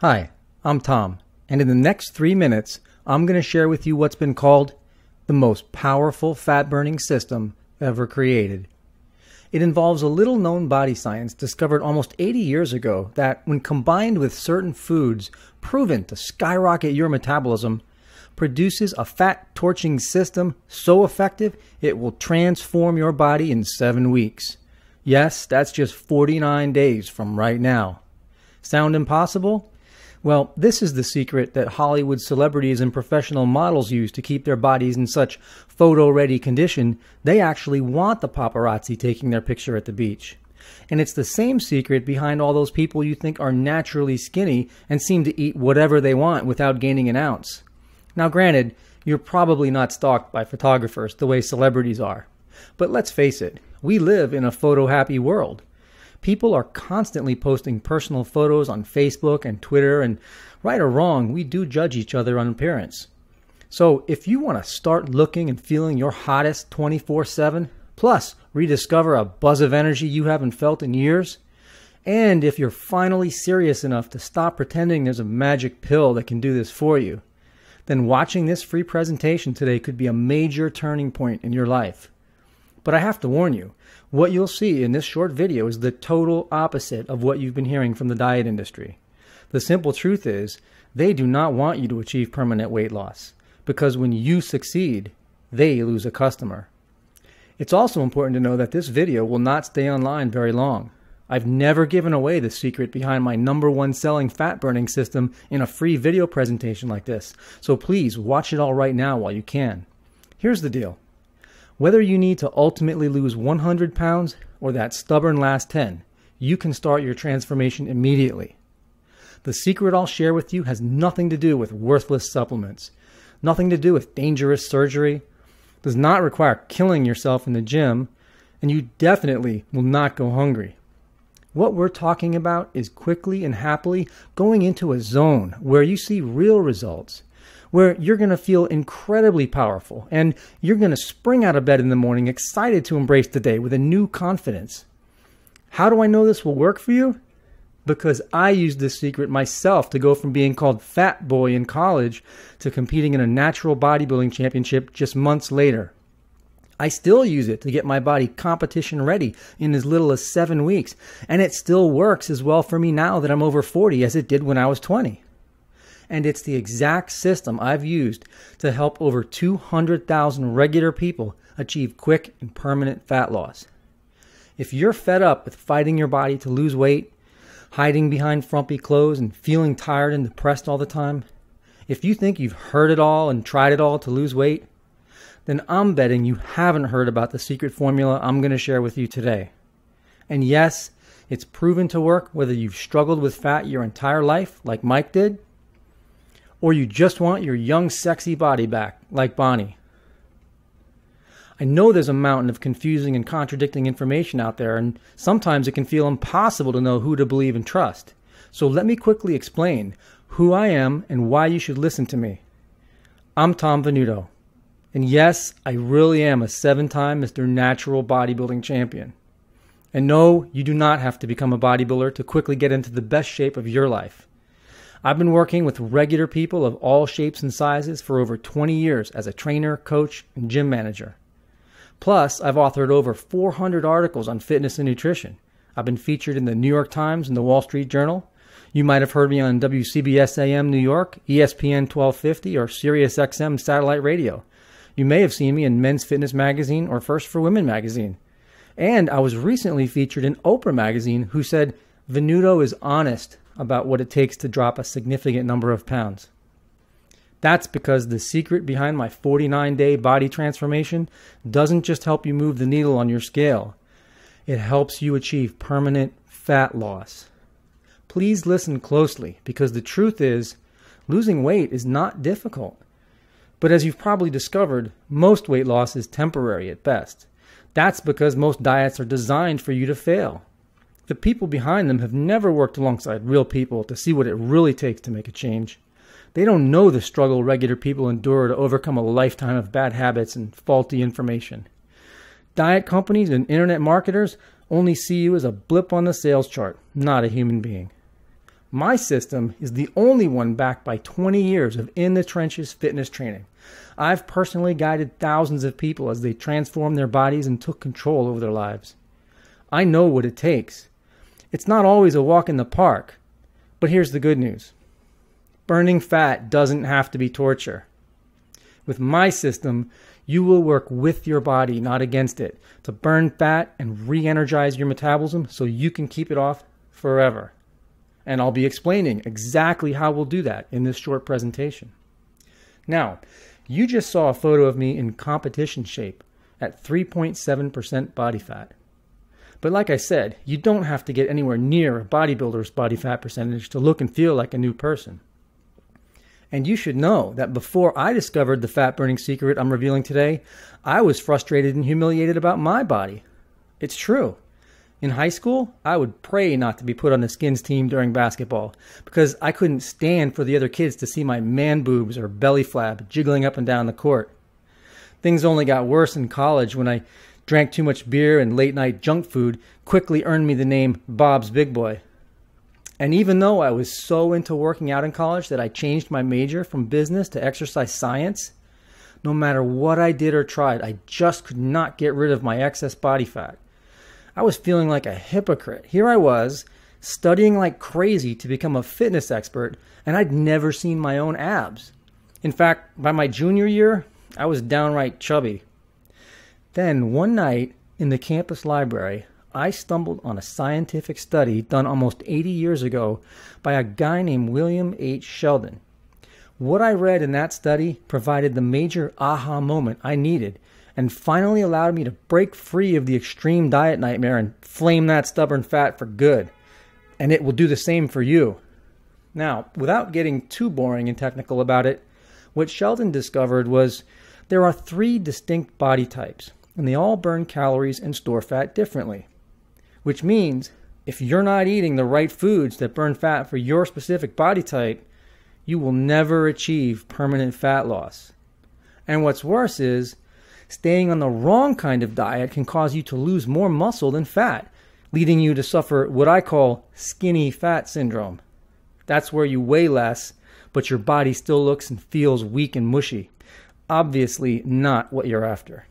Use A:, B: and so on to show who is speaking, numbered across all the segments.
A: Hi, I'm Tom, and in the next 3 minutes, I'm going to share with you what's been called the most powerful fat-burning system ever created. It involves a little-known body science discovered almost 80 years ago that, when combined with certain foods proven to skyrocket your metabolism, produces a fat-torching system so effective it will transform your body in 7 weeks. Yes, that's just 49 days from right now. Sound impossible? Well, this is the secret that Hollywood celebrities and professional models use to keep their bodies in such photo-ready condition, they actually want the paparazzi taking their picture at the beach. And it's the same secret behind all those people you think are naturally skinny and seem to eat whatever they want without gaining an ounce. Now granted, you're probably not stalked by photographers the way celebrities are. But let's face it, we live in a photo-happy world. People are constantly posting personal photos on Facebook and Twitter, and right or wrong, we do judge each other on appearance. So if you want to start looking and feeling your hottest 24/7, plus rediscover a buzz of energy you haven't felt in years, and if you're finally serious enough to stop pretending there's a magic pill that can do this for you, then watching this free presentation today could be a major turning point in your life. But I have to warn you, what you'll see in this short video is the total opposite of what you've been hearing from the diet industry. The simple truth is, they do not want you to achieve permanent weight loss, because when you succeed, they lose a customer. It's also important to know that this video will not stay online very long. I've never given away the secret behind my #1 selling fat burning system in a free video presentation like this, so please watch it all right now while you can. Here's the deal. Whether you need to ultimately lose 100 pounds or that stubborn last 10, you can start your transformation immediately. The secret I'll share with you has nothing to do with worthless supplements, nothing to do with dangerous surgery, does not require killing yourself in the gym, and you definitely will not go hungry. What we're talking about is quickly and happily going into a zone where you see real results, where you're going to feel incredibly powerful, and you're going to spring out of bed in the morning excited to embrace the day with a new confidence. How do I know this will work for you? Because I used this secret myself to go from being called Fat Boy in college to competing in a natural bodybuilding championship just months later. I still use it to get my body competition ready in as little as 7 weeks, and it still works as well for me now that I'm over 40 as it did when I was 20. And it's the exact system I've used to help over 200,000 regular people achieve quick and permanent fat loss. If you're fed up with fighting your body to lose weight, hiding behind frumpy clothes and feeling tired and depressed all the time, if you think you've heard it all and tried it all to lose weight, then I'm betting you haven't heard about the secret formula I'm going to share with you today. And yes, it's proven to work whether you've struggled with fat your entire life like Mike did, or you just want your young, sexy body back, like Bonnie. I know there's a mountain of confusing and contradicting information out there, and sometimes it can feel impossible to know who to believe and trust. So let me quickly explain who I am and why you should listen to me. I'm Tom Venuto, and yes, I really am a 7-time Mr. Natural Bodybuilding Champion. And no, you do not have to become a bodybuilder to quickly get into the best shape of your life. I've been working with regular people of all shapes and sizes for over 20 years as a trainer, coach, and gym manager. Plus, I've authored over 400 articles on fitness and nutrition. I've been featured in the New York Times and the Wall Street Journal. You might have heard me on WCBS AM New York, ESPN 1250, or Sirius XM satellite radio. You may have seen me in Men's Fitness Magazine or First for Women magazine. And I was recently featured in Oprah magazine, who said, "Venuto is honest about what it takes to drop a significant number of pounds." That's because the secret behind my 49-day body transformation doesn't just help you move the needle on your scale. It helps you achieve permanent fat loss. Please listen closely, because the truth is, losing weight is not difficult. But as you've probably discovered, most weight loss is temporary at best. That's because most diets are designed for you to fail. The people behind them have never worked alongside real people to see what it really takes to make a change. They don't know the struggle regular people endure to overcome a lifetime of bad habits and faulty information. Diet companies and internet marketers only see you as a blip on the sales chart, not a human being. My system is the only one backed by 20 years of in-the-trenches fitness training. I've personally guided thousands of people as they transformed their bodies and took control over their lives. I know what it takes. It's not always a walk in the park, but here's the good news. Burning fat doesn't have to be torture. With my system, you will work with your body, not against it, to burn fat and re-energize your metabolism so you can keep it off forever. And I'll be explaining exactly how we'll do that in this short presentation. Now, you just saw a photo of me in competition shape at 3.7% body fat. But like I said, you don't have to get anywhere near a bodybuilder's body fat percentage to look and feel like a new person. And you should know that before I discovered the fat burning secret I'm revealing today, I was frustrated and humiliated about my body. It's true. In high school, I would pray not to be put on the skins team during basketball because I couldn't stand for the other kids to see my man boobs or belly flab jiggling up and down the court. Things only got worse in college when I drank too much beer and late night junk food quickly earned me the name Bob's Big Boy. And even though I was so into working out in college that I changed my major from business to exercise science, no matter what I did or tried, I just could not get rid of my excess body fat. I was feeling like a hypocrite. Here I was, studying like crazy to become a fitness expert, and I'd never seen my own abs. In fact, by my junior year, I was downright chubby. Then, one night in the campus library, I stumbled on a scientific study done almost 80 years ago by a guy named William H. Sheldon. What I read in that study provided the major aha moment I needed and finally allowed me to break free of the extreme diet nightmare and flame that stubborn fat for good. And it will do the same for you. Now, without getting too boring and technical about it, what Sheldon discovered was there are 3 distinct body types, and they all burn calories and store fat differently. Which means, if you're not eating the right foods that burn fat for your specific body type, you will never achieve permanent fat loss. And what's worse is, staying on the wrong kind of diet can cause you to lose more muscle than fat, leading you to suffer what I call skinny fat syndrome. That's where you weigh less, but your body still looks and feels weak and mushy. Obviously not what you're after.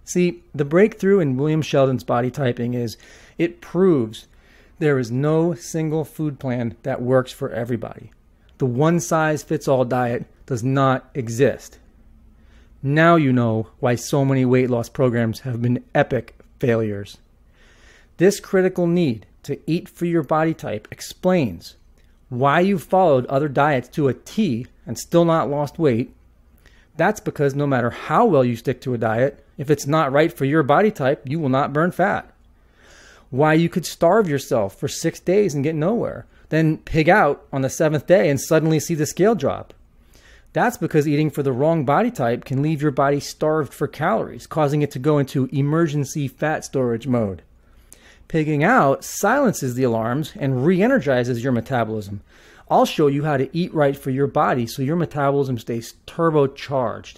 A: See, the breakthrough in William Sheldon's body typing is it proves there is no single food plan that works for everybody. The one-size-fits-all diet does not exist. Now you know why so many weight loss programs have been epic failures. This critical need to eat for your body type explains why you've followed other diets to a T and still not lost weight. That's because no matter how well you stick to a diet, if it's not right for your body type, you will not burn fat. Why you could starve yourself for 6 days and get nowhere, then pig out on the 7th day and suddenly see the scale drop. That's because eating for the wrong body type can leave your body starved for calories, causing it to go into emergency fat storage mode. Pigging out silences the alarms and re-energizes your metabolism. I'll show you how to eat right for your body so your metabolism stays turbocharged.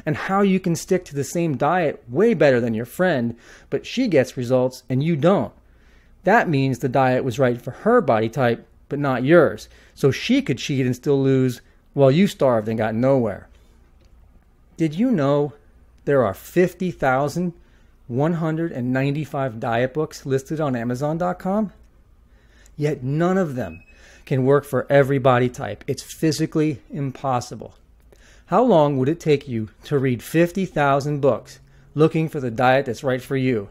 A: And how you can stick to the same diet way better than your friend, but she gets results and you don't. That means the diet was right for her body type, but not yours. So she could cheat and still lose, while you starved and got nowhere. Did you know there are 50,195 diet books listed on Amazon.com? Yet none of them can work for every body type. It's physically impossible. How long would it take you to read 50,000 books looking for the diet that's right for you?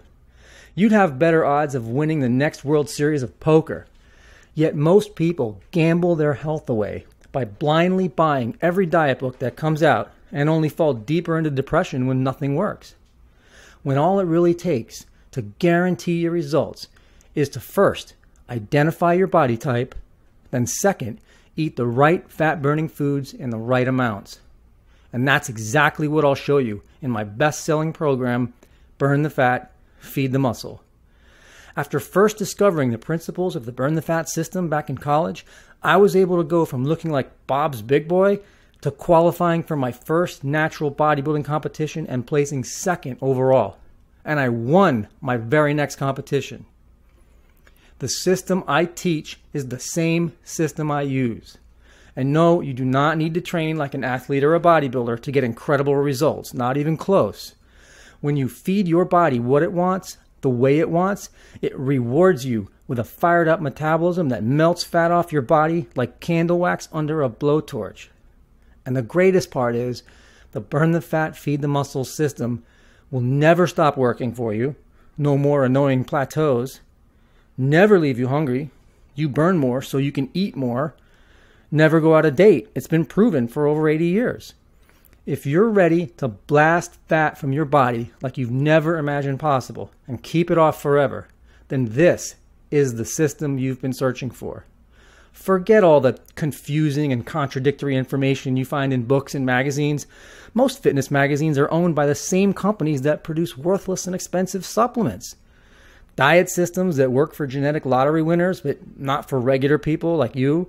A: You'd have better odds of winning the next World Series of poker. Yet most people gamble their health away by blindly buying every diet book that comes out and only fall deeper into depression when nothing works. When all it really takes to guarantee your results is to first identify your body type, then second, eat the right fat-burning foods in the right amounts. And that's exactly what I'll show you in my best-selling program, Burn the Fat, Feed the Muscle. After first discovering the principles of the Burn the Fat system back in college, I was able to go from looking like Bob's Big Boy to qualifying for my first natural bodybuilding competition and placing second overall. And I won my very next competition. The system I teach is the same system I use. And no, you do not need to train like an athlete or a bodybuilder to get incredible results, not even close. When you feed your body what it wants, the way it wants, it rewards you with a fired up metabolism that melts fat off your body like candle wax under a blowtorch. And the greatest part is, the burn the fat, feed the muscle system will never stop working for you. No more annoying plateaus. Never leave you hungry. You burn more so you can eat more. Never go out of date. It's been proven for over 80 years. If you're ready to blast fat from your body like you've never imagined possible and keep it off forever, then this is the system you've been searching for. Forget all the confusing and contradictory information you find in books and magazines. Most fitness magazines are owned by the same companies that produce worthless and expensive supplements. Diet systems that work for genetic lottery winners, but not for regular people like you.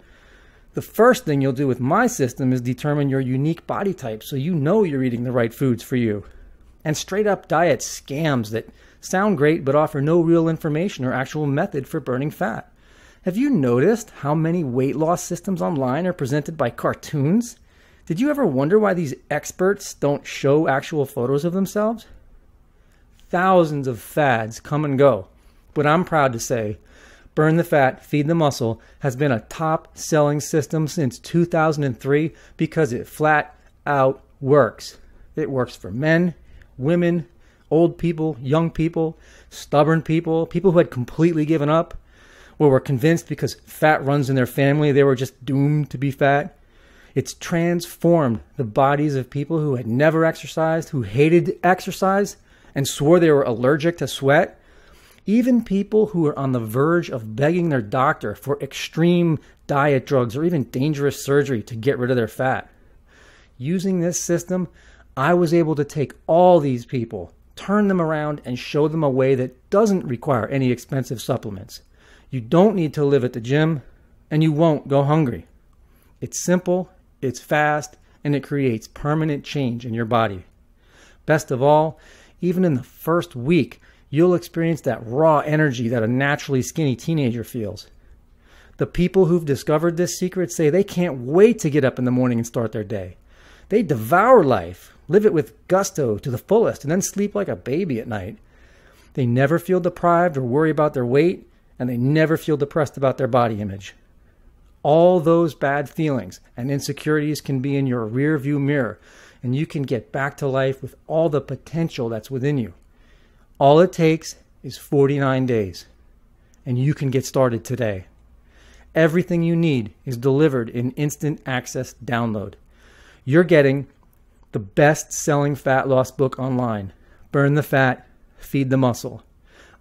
A: The first thing you'll do with my system is determine your unique body type so you know you're eating the right foods for you. And straight up diet scams that sound great but offer no real information or actual method for burning fat. Have you noticed how many weight loss systems online are presented by cartoons? Did you ever wonder why these experts don't show actual photos of themselves? Thousands of fads come and go, but I'm proud to say Burn the Fat, Feed the Muscle has been a top-selling system since 2003 because it flat out works. It works for men, women, old people, young people, stubborn people, people who had completely given up, or were convinced because fat runs in their family they were just doomed to be fat. It's transformed the bodies of people who had never exercised, who hated exercise, and swore they were allergic to sweat. Even people who are on the verge of begging their doctor for extreme diet drugs or even dangerous surgery to get rid of their fat. Using this system, I was able to take all these people, turn them around, and show them a way that doesn't require any expensive supplements. You don't need to live at the gym, and you won't go hungry. It's simple, it's fast, and it creates permanent change in your body. Best of all, even in the first week, you'll experience that raw energy that a naturally skinny teenager feels. The people who've discovered this secret say they can't wait to get up in the morning and start their day. They devour life, live it with gusto to the fullest, and then sleep like a baby at night. They never feel deprived or worry about their weight, and they never feel depressed about their body image. All those bad feelings and insecurities can be in your rear view mirror, and you can get back to life with all the potential that's within you. All it takes is 49 days, and you can get started today. Everything you need is delivered in instant access download. You're getting the best-selling fat loss book online, Burn the Fat, Feed the Muscle.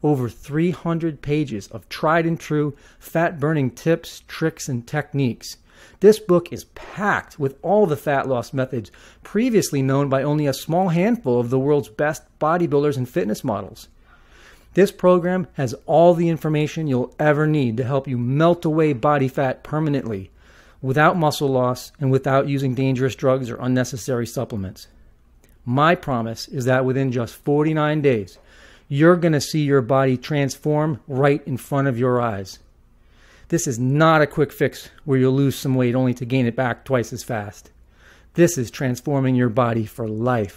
A: Over 300 pages of tried and true fat-burning tips, tricks, and techniques. This book is packed with all the fat loss methods previously known by only a small handful of the world's best bodybuilders and fitness models. This program has all the information you'll ever need to help you melt away body fat permanently, without muscle loss and without using dangerous drugs or unnecessary supplements. My promise is that within just 49 days, you're going to see your body transform right in front of your eyes. This is not a quick fix where you'll lose some weight only to gain it back twice as fast. This is transforming your body for life.